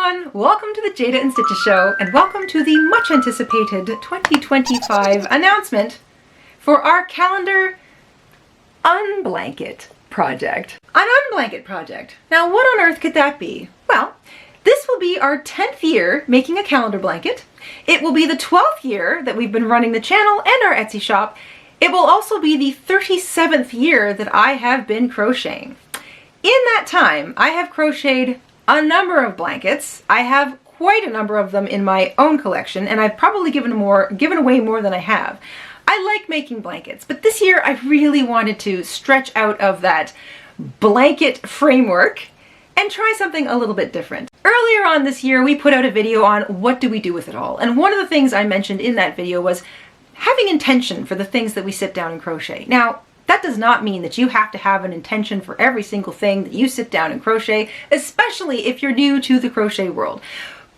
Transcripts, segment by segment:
everyone! Welcome to the Jayda InStitches show, and welcome to the much anticipated 2025 announcement for our calendar unblanket project. An unblanket project. Now what on earth could that be? Well, this will be our 10th year making a calendar blanket. It will be the 12th year that we've been running the channel and our Etsy shop. It will also be the 37th year that I have been crocheting. In that time, I have crocheted a number of blankets. I have quite a number of them in my own collection, and I've probably given away more than I have. I like making blankets, but this year I really wanted to stretch out of that blanket framework and try something a little bit different. Earlier on this year, we put out a video on what do we do with it all, and one of the things I mentioned in that video was having intention for the things that we sit down and crochet. Now, that does not mean that you have to have an intention for every single thing that you sit down and crochet, especially if you're new to the crochet world.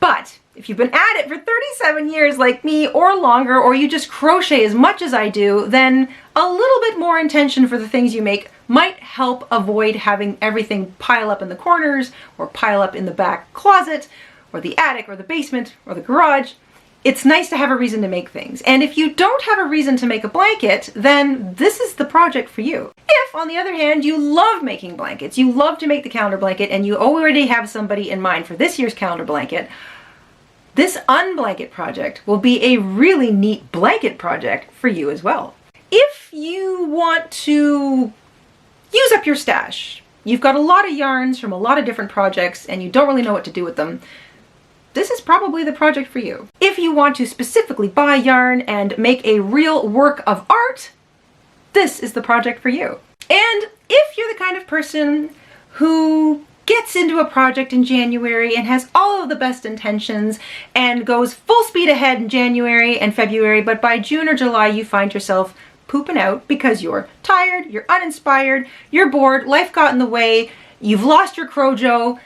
But if you've been at it for 37 years like me or longer, or you just crochet as much as I do, then a little bit more intention for the things you make might help avoid having everything pile up in the corners or pile up in the back closet or the attic or the basement or the garage. It's nice to have a reason to make things. And if you don't have a reason to make a blanket, then this is the project for you. If, on the other hand, you love making blankets, you love to make the calendar blanket, and you already have somebody in mind for this year's calendar blanket, this unblanket project will be a really neat blanket project for you as well. If you want to use up your stash, you've got a lot of yarns from a lot of different projects, and you don't really know what to do with them, this is probably the project for you. If you want to specifically buy yarn and make a real work of art, this is the project for you. And if you're the kind of person who gets into a project in January and has all of the best intentions and goes full speed ahead in January and February, but by June or July you find yourself pooping out because you're tired, you're uninspired, you're bored, life got in the way, you've lost your crojo,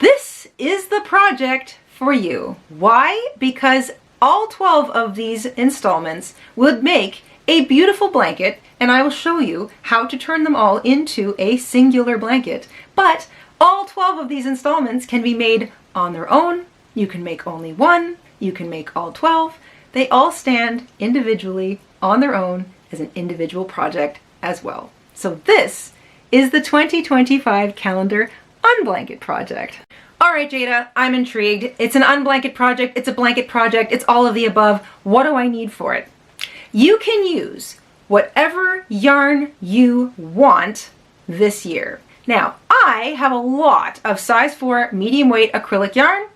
this is the project for you. Why? Because all 12 of these installments would make a beautiful blanket, and I will show you how to turn them all into a singular blanket. But all 12 of these installments can be made on their own. You can make only one. You can make all 12. They all stand individually on their own as an individual project as well. So this is the 2025 calendar unblanket project. All right, Jayda, I'm intrigued. It's an unblanket project, it's a blanket project, it's all of the above. What do I need for it? You can use whatever yarn you want this year. Now, I have a lot of size 4 medium weight acrylic yarn.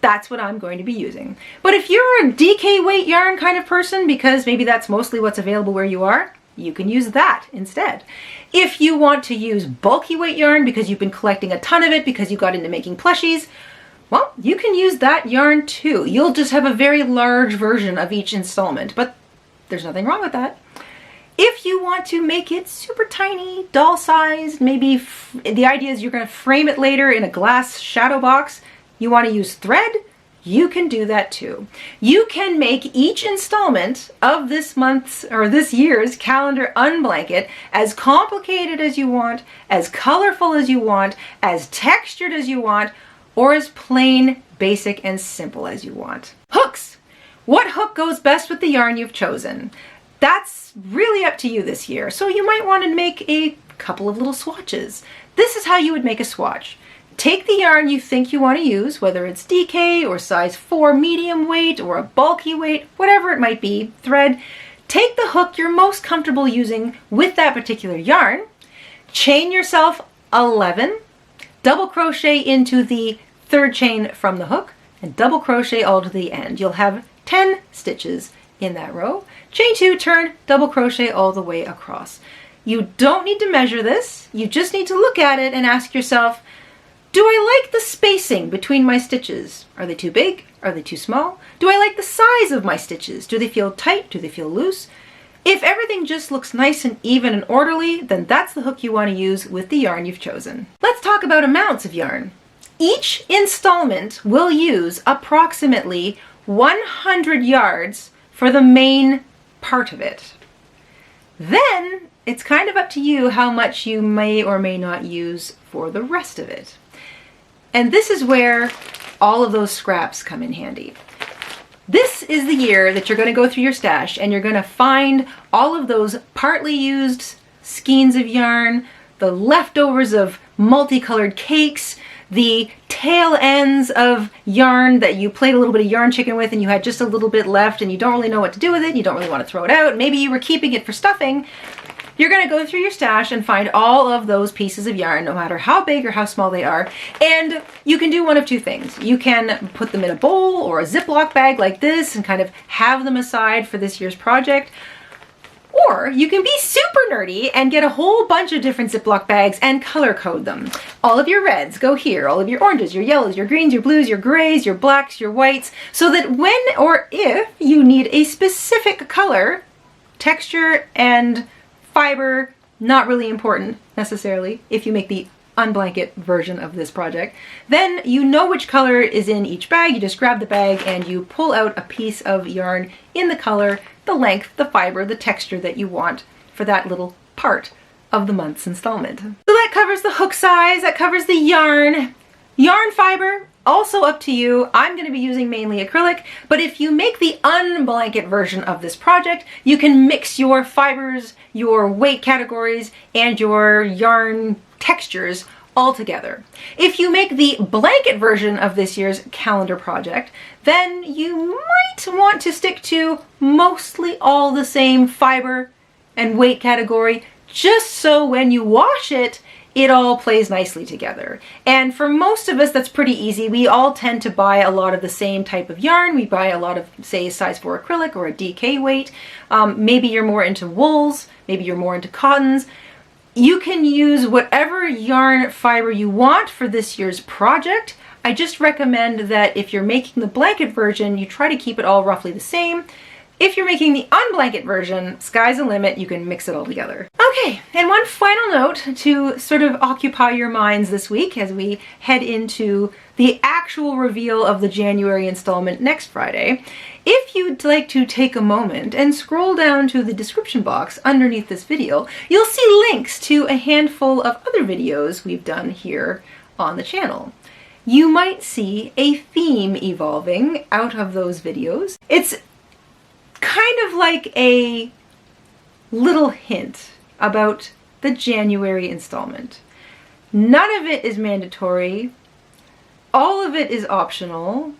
That's what I'm going to be using. But if you're a DK weight yarn kind of person, because maybe that's mostly what's available where you are, you can use that instead. If you want to use bulky weight yarn because you've been collecting a ton of it because you got into making plushies, well, you can use that yarn too. You'll just have a very large version of each installment, but there's nothing wrong with that. If you want to make it super tiny, doll sized, maybe the idea is you're going to frame it later in a glass shadow box, you want to use thread, you can do that too. You can make each installment of this month's or this year's calendar unblanket as complicated as you want, as colorful as you want, as textured as you want, or as plain, basic, and simple as you want. Hooks! What hook goes best with the yarn you've chosen? That's really up to you this year, so you might want to make a couple of little swatches. This is how you would make a swatch. Take the yarn you think you want to use, whether it's DK or size 4 medium weight or a bulky weight, whatever it might be, thread. Take the hook you're most comfortable using with that particular yarn, chain yourself 11, double crochet into the third chain from the hook, and double crochet all to the end. You'll have 10 stitches in that row. Chain 2, turn, double crochet all the way across. You don't need to measure this. You just need to look at it and ask yourself, do I like the spacing between my stitches? Are they too big? Are they too small? Do I like the size of my stitches? Do they feel tight? Do they feel loose? If everything just looks nice and even and orderly, then that's the hook you want to use with the yarn you've chosen. Let's talk about amounts of yarn. Each installment will use approximately 100 yards for the main part of it. Then it's kind of up to you how much you may or may not use for the rest of it. And this is where all of those scraps come in handy. This is the year that you're going to go through your stash and you're going to find all of those partly used skeins of yarn, the leftovers of multicolored cakes, the tail ends of yarn that you played a little bit of yarn chicken with and you had just a little bit left and you don't really know what to do with it, you don't really want to throw it out, maybe you were keeping it for stuffing. You're going to go through your stash and find all of those pieces of yarn, no matter how big or how small they are. And you can do one of two things. You can put them in a bowl or a Ziploc bag like this and kind of have them aside for this year's project. Or you can be super nerdy and get a whole bunch of different Ziploc bags and color code them. All of your reds go here, all of your oranges, your yellows, your greens, your blues, your grays, your blacks, your whites, so that when or if you need a specific color, texture and fiber, not really important necessarily if you make the unblanket version of this project, then you know which color is in each bag. You just grab the bag and you pull out a piece of yarn in the color, the length, the fiber, the texture that you want for that little part of the month's installment. So that covers the hook size, that covers the yarn. Yarn fiber, also up to you. I'm going to be using mainly acrylic, but if you make the unblanket version of this project, you can mix your fibers, your weight categories, and your yarn textures all together. If you make the blanket version of this year's calendar project, then you might want to stick to mostly all the same fiber and weight category, just so when you wash it, it all plays nicely together. And for most of us, that's pretty easy. We all tend to buy a lot of the same type of yarn. We buy a lot of, say, size 4 acrylic or a DK weight. Maybe you're more into wools, maybe you're more into cottons. You can use whatever yarn fiber you want for this year's project. I just recommend that if you're making the blanket version, you try to keep it all roughly the same. If you're making the unblanket version, sky's the limit, you can mix it all together. Okay, and one final note to sort of occupy your minds this week as we head into the actual reveal of the January installment next Friday. If you'd like to take a moment and scroll down to the description box underneath this video, you'll see links to a handful of other videos we've done here on the channel. You might see a theme evolving out of those videos. It's kind of like a little hint about the January installment. None of it is mandatory. All of it is optional.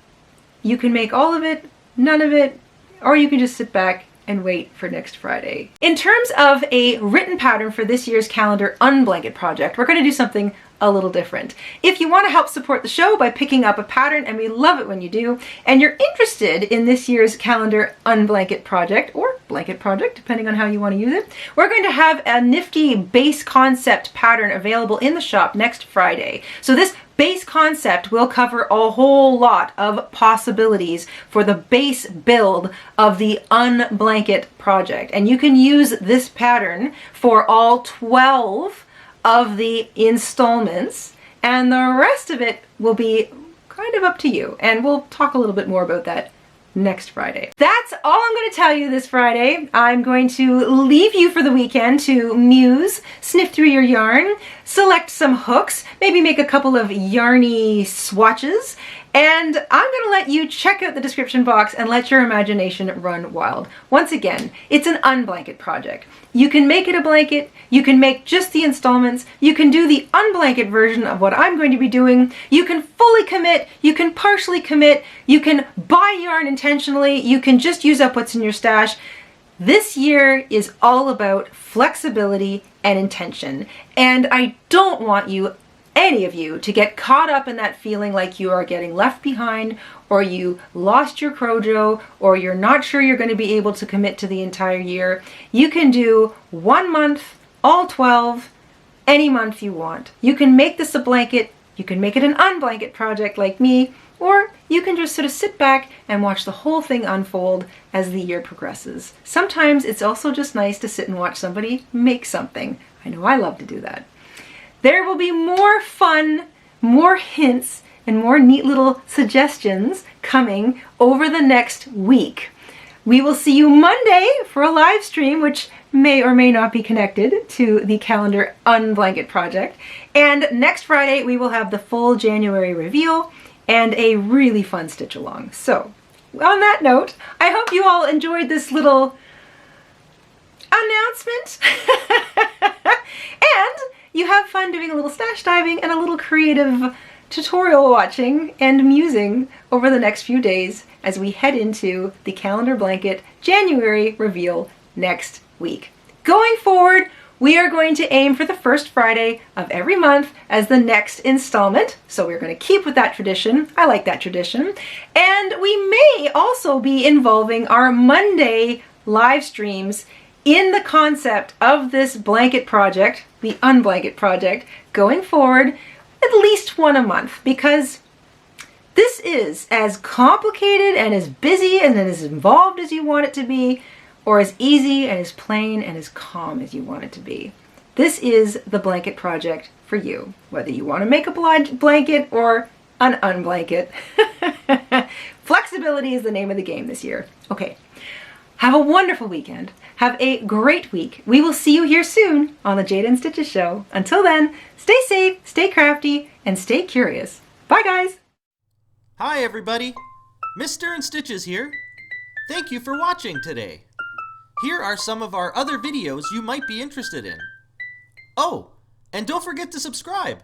You can make all of it, none of it, or you can just sit back and wait for next Friday. In terms of a written pattern for this year's calendar unblanket project, we're going to do something a little different. If you want to help support the show by picking up a pattern, and we love it when you do, and you're interested in this year's calendar unblanket project, or blanket project, depending on how you want to use it, we're going to have a nifty base concept pattern available in the shop next Friday. So this base concept will cover a whole lot of possibilities for the base build of the unblanket project. And you can use this pattern for all 12 of the installments, and the rest of it will be kind of up to you. And we'll talk a little bit more about that next Friday. That's all I'm going to tell you this Friday. I'm going to leave you for the weekend to muse, sniff through your yarn, select some hooks, maybe make a couple of yarny swatches, and I'm going to let you check out the description box and let your imagination run wild. Once again, it's an unblanket project. You can make it a blanket, you can make just the installments, you can do the unblanket version of what I'm going to be doing, you can fully commit, you can partially commit, you can buy yarn intentionally, you can just use up what's in your stash. This year is all about flexibility and intention, and I don't want any of you to get caught up in that feeling like you are getting left behind, or you lost your Crojo, or you're not sure you're going to be able to commit to the entire year. You can do 1 month, all 12, any month you want. You can make this a blanket, you can make it an unblanket project like me, or you can just sort of sit back and watch the whole thing unfold as the year progresses. Sometimes it's also just nice to sit and watch somebody make something. I know I love to do that. There will be more fun, more hints, and more neat little suggestions coming over the next week. We will see you Monday for a live stream, which may or may not be connected to the calendar unblanket project. And next Friday, we will have the full January reveal and a really fun stitch along. So on that note, I hope you all enjoyed this little announcement. And you have fun doing a little stash diving and a little creative tutorial watching and musing over the next few days as we head into the calendar blanket January reveal next week. Going forward, we are going to aim for the first Friday of every month as the next installment. So we're going to keep with that tradition. I like that tradition. And we may also be involving our Monday live streams in the concept of this blanket project, the unblanket project, going forward at least one a month, because this is as complicated and as busy and as involved as you want it to be, or as easy and as plain and as calm as you want it to be. This is the blanket project for you, whether you want to make a blanket or an unblanket. Flexibility is the name of the game this year. Okay, have a wonderful weekend. Have a great week. We will see you here soon on the Jayda and Stitches show. Until then, stay safe, stay crafty, and stay curious. Bye, guys. Hi, everybody. Mr. InStitches here. Thank you for watching today. Here are some of our other videos you might be interested in. Oh, and don't forget to subscribe.